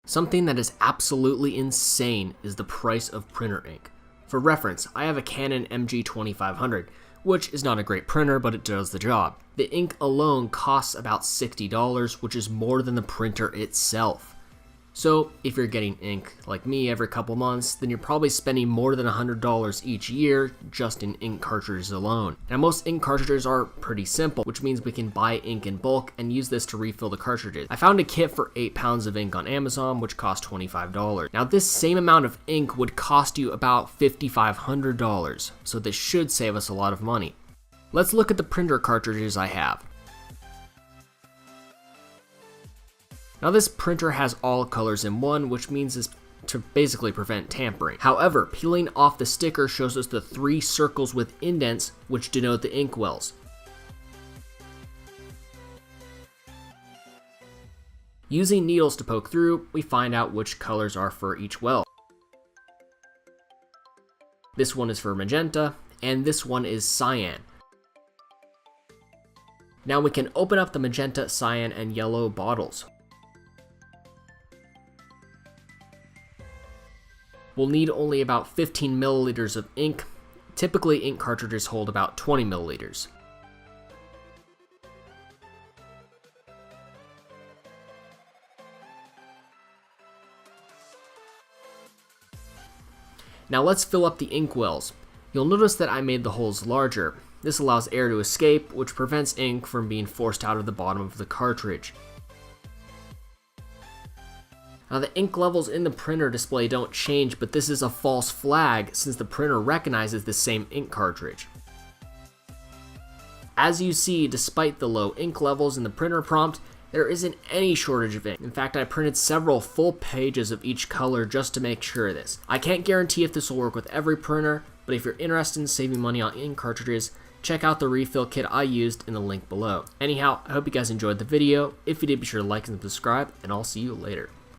Something that is absolutely insane is the price of printer ink. For reference, I have a Canon MG2500, which is not a great printer, but it does the job. The ink alone costs about $60, which is more than the printer itself. So if you're getting ink like me every couple months, then you're probably spending more than $100 each year just in ink cartridges alone. Now most ink cartridges are pretty simple, which means we can buy ink in bulk and use this to refill the cartridges. I found a kit for 8 pounds of ink on Amazon, which cost $25. Now this same amount of ink would cost you about $5,500, so this should save us a lot of money. Let's look at the printer cartridges I have. Now this printer has all colors in one, which means it's to basically prevent tampering. However, peeling off the sticker shows us the 3 circles with indents, which denote the ink wells. Using needles to poke through, we find out which colors are for each well. This one is for magenta, and this one is cyan. Now we can open up the magenta, cyan, and yellow bottles. We'll need only about 15 milliliters of ink. Typically, ink cartridges hold about 20 milliliters. Now let's fill up the ink wells. You'll notice that I made the holes larger. This allows air to escape, which prevents ink from being forced out of the bottom of the cartridge. Now the ink levels in the printer display don't change, but this is a false flag since the printer recognizes the same ink cartridge. As you see, despite the low ink levels in the printer prompt, there isn't any shortage of ink. In fact, I printed several full pages of each color just to make sure of this. I can't guarantee if this will work with every printer, but if you're interested in saving money on ink cartridges, check out the refill kit I used in the link below. Anyhow, I hope you guys enjoyed the video. If you did, be sure to like and subscribe, and I'll see you later.